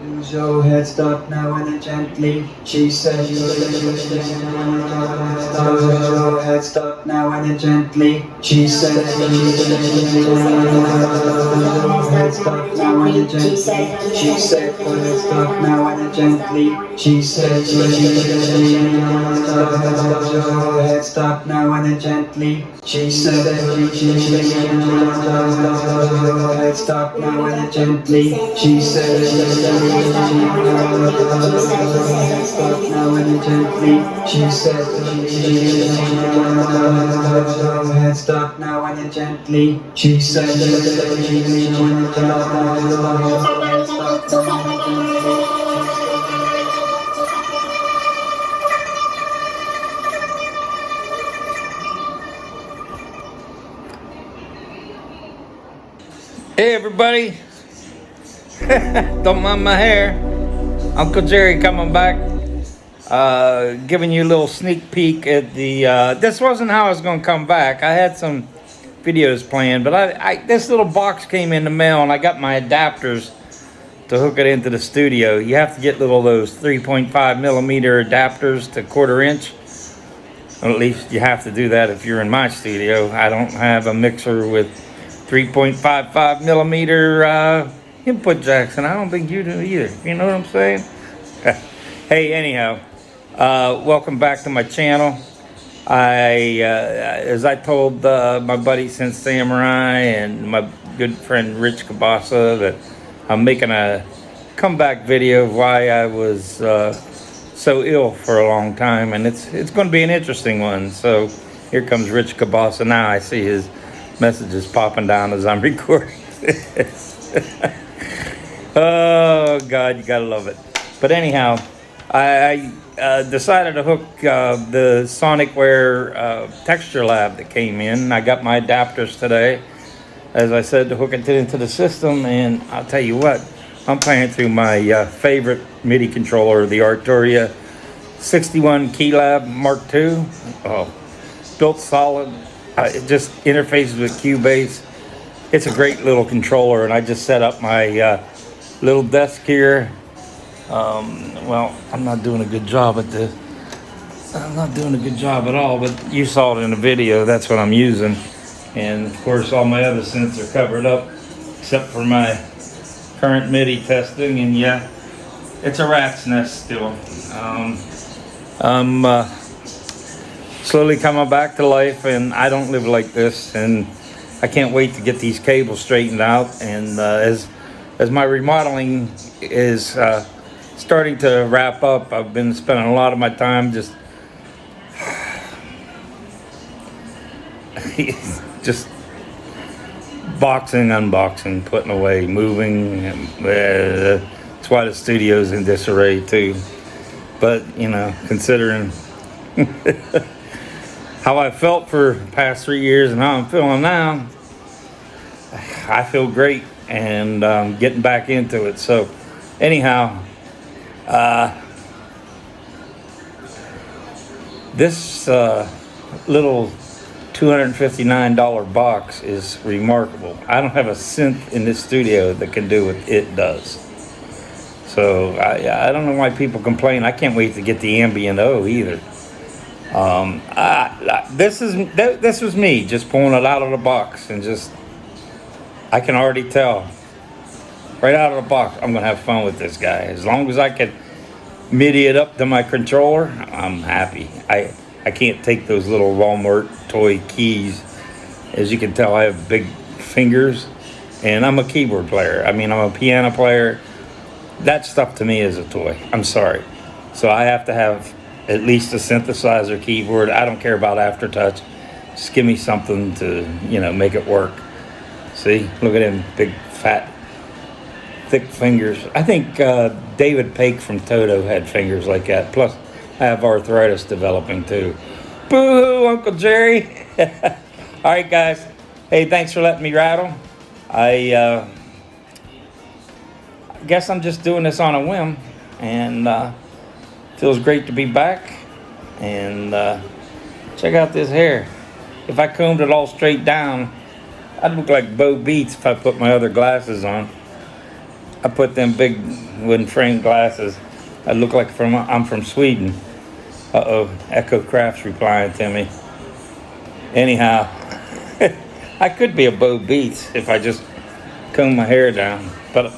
Use your head, stop now and gently. She said, use your head, stop now and gently. She said, use your head, stop now and gently. She said, stop now and gently. She said, use your head, stop now and gently. She said, stop now and gently. She said, stop now and gently. She said, stop now and gently. She said, Hey everybody, don't mind my hair. Uncle Jerry coming back, giving you a little sneak peek at the, this wasn't how I was going to come back. I had some videos planned, but this little box came in the mail and I got my adapters to hook it into the studio. You have to get little those 3.5 millimeter adapters to 1/4 inch. Or at least you have to do that if you're in my studio. I don't have a mixer with 3.55 millimeter input jacks, and I don't think you do either. You know what I'm saying? Hey, anyhow, welcome back to my channel. As I told my buddy Synth Samurai and my good friend Rich Kabasa that I'm making a comeback video of why I was so ill for a long time, and it's going to be an interesting one. So here comes Rich Kabasa now. I see his messages popping down as I'm recording. Oh God, you gotta love it. But anyhow, I decided to hook the SonicWare Texture Lab that came in. I got my adapters today, as I said, to hook it into the system. And I'll tell you what, I'm playing through my favorite MIDI controller, the Arturia 61 Keylab Mark II. Oh, built solid. It just interfaces with Cubase. It's a great little controller, and I just set up my little desk here. Well, I'm not doing a good job at this. I'm not doing a good job at all, but you saw it in the video. That's what I'm using. And of course, all my other synths are covered up, except for my current MIDI testing. And yeah, it's a rat's nest still. I'm slowly coming back to life, and I don't live like this, and I can't wait to get these cables straightened out. And as my remodeling is starting to wrap up, I've been spending a lot of my time just boxing, unboxing, putting away, moving. That's why the studio's in disarray too. But you know, considering how I felt for the past 3 years and how I'm feeling now, I feel great, and getting back into it. So anyhow, this little $259 box is remarkable. I don't have a synth in this studio that can do what it does. So I don't know why people complain. I can't wait to get the ambient O either. This was me just pulling it out of the box, and just I can already tell right out of the box I'm gonna have fun with this guy. As long as I can MIDI it up to my controller, I'm happy. I can't take those little Walmart toy keys. As you can tell, I have big fingers, and I'm a keyboard player. I mean, I'm a piano player. That stuff to me is a toy. I'm sorry. So I have to have at least a synthesizer keyboard. I don't care about aftertouch. Just give me something to, you know, make it work. See, look at him, big, fat, thick fingers. I think David Paik from Toto had fingers like that. Plus, I have arthritis developing too. Boo-hoo, Uncle Jerry. All right, guys. Hey, thanks for letting me rattle. I guess I'm just doing this on a whim, and feels great to be back. And check out this hair. If I combed it all straight down, I'd look like Bo Beats if I put my other glasses on. I put them big wooden frame glasses. I look like I'm from Sweden. Uh-oh, Echo Craft's replying to me. Anyhow, I could be a Bo Beats if I just comb my hair down. But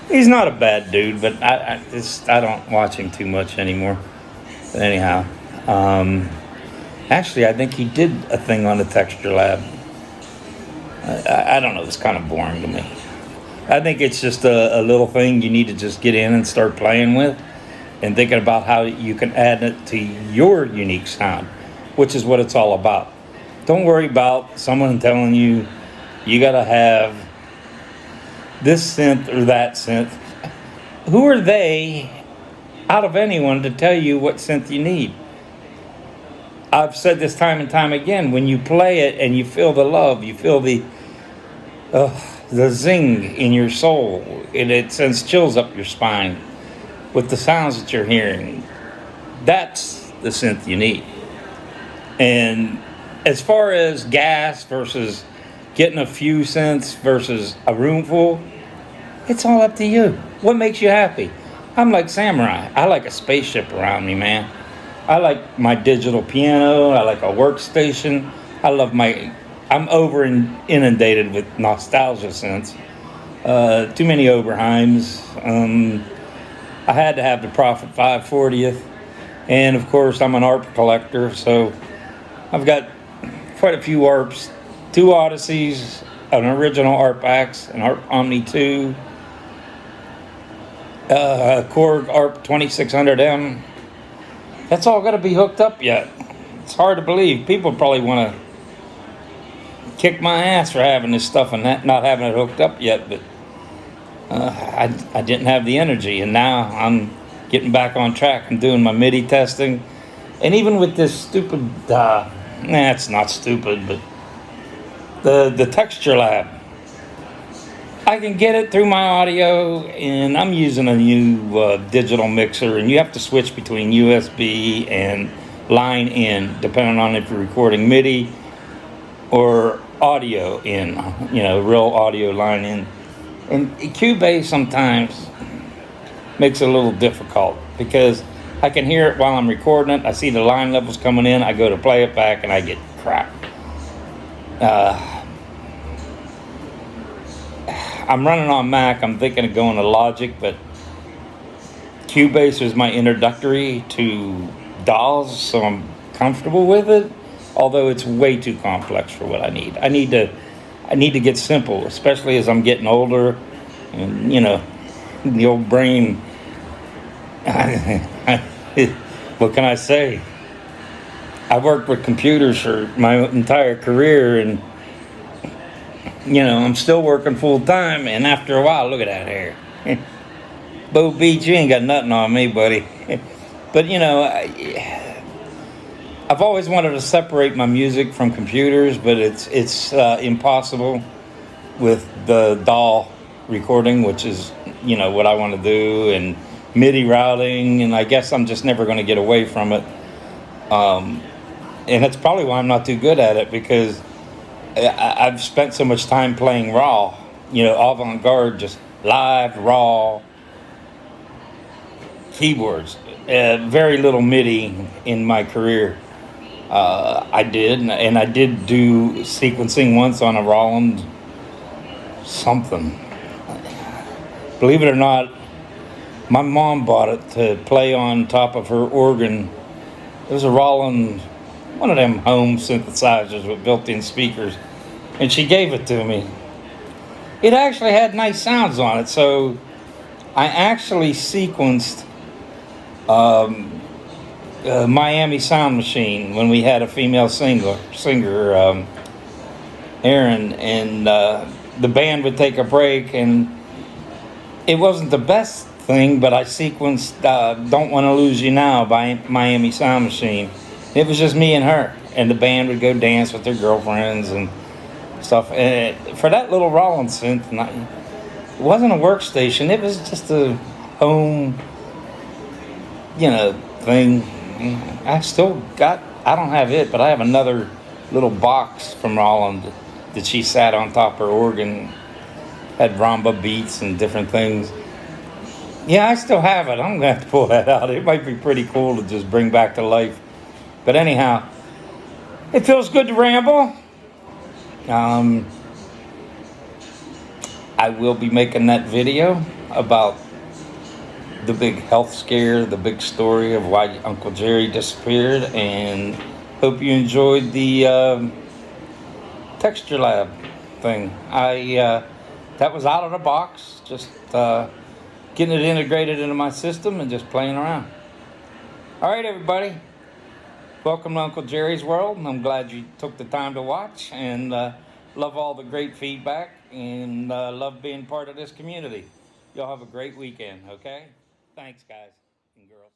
he's not a bad dude, but I don't watch him too much anymore. But anyhow, actually, I think he did a thing on the Texture Lab. I don't know, it's kind of boring to me. I think it's just a little thing you need to just get in and start playing with and thinking about how you can add it to your unique sound, which is what it's all about. Don't worry about someone telling you you gotta have this synth or that synth. Who are they out of anyone to tell you what synth you need? I've said this time and time again, when you play it and you feel the love, you feel the zing in your soul, and it sends chills up your spine with the sounds that you're hearing. That's the synth you need. And as far as gas versus getting a few synths versus a room full, it's all up to you. What makes you happy? I'm like Samurai. I like a spaceship around me, man. I like my digital piano. I like a workstation. I'm inundated with nostalgia synths. Too many Oberheims. I had to have the Prophet 540th. And of course, I'm an ARP collector, so I've got quite a few ARPs. 2 Odysseys, an original ARP Axe, an ARP Omni 2, a Korg ARP 2600M. That's all got to be hooked up yet. It's hard to believe. People probably want to kick my ass for having this stuff and not having it hooked up yet, but I didn't have the energy, and now I'm getting back on track and doing my MIDI testing. And even with this stupid, it's not stupid, but the Texture Lab, I can get it through my audio, and I'm using a new digital mixer, and you have to switch between USB and line in, depending on if you're recording MIDI or audio in, real audio line in. And Cubase sometimes makes it a little difficult because I can hear it while I'm recording it. I see the line levels coming in. I go to play it back and I get crap. I'm running on Mac. I'm thinking of going to Logic, but Cubase is my introductory to DAWs, so I'm comfortable with it. Although it's way too complex for what I need. I need to get simple, especially as I'm getting older, and the old brain. What can I say? I've worked with computers for my entire career, and I'm still working full time. And after a while, look at that hair. Bo Beach, you ain't got nothing on me, buddy. But I've always wanted to separate my music from computers, but it's impossible with the DAW recording, which is what I want to do, and MIDI routing, and I guess I'm just never going to get away from it. And that's probably why I'm not too good at it, because I've spent so much time playing raw, avant-garde, just live, raw keyboards. Very little MIDI in my career. I did do sequencing once on a Roland something. Believe it or not, my mom bought it to play on top of her organ. It was a Roland, one of them home synthesizers with built-in speakers, and she gave it to me. It actually had nice sounds on it, so I actually sequenced Miami Sound Machine when we had a female singer, Erin, and the band would take a break, and it wasn't the best thing, but I sequenced Don't Want to Lose You Now by Miami Sound Machine. It was just me and her, and the band would go dance with their girlfriends and stuff. And for that little Rollins synth, it wasn't a workstation, it was just a home, thing. I don't have it, but I have another little box from Roland that she sat on top of her organ had rumba beats and different things. Yeah, I still have it. I'm gonna have to pull that out. It might be pretty cool to just bring back to life. But anyhow, it feels good to ramble. Um, I will be making that video about the big health scare, the big story of why Uncle Jerry disappeared, and hope you enjoyed the Texture Lab thing. I that was out of the box, just getting it integrated into my system and just playing around. All right, everybody. Welcome to Uncle Jerry's World. I'm glad you took the time to watch, and love all the great feedback, and love being part of this community. Y'all have a great weekend, okay? Thanks, guys and girls.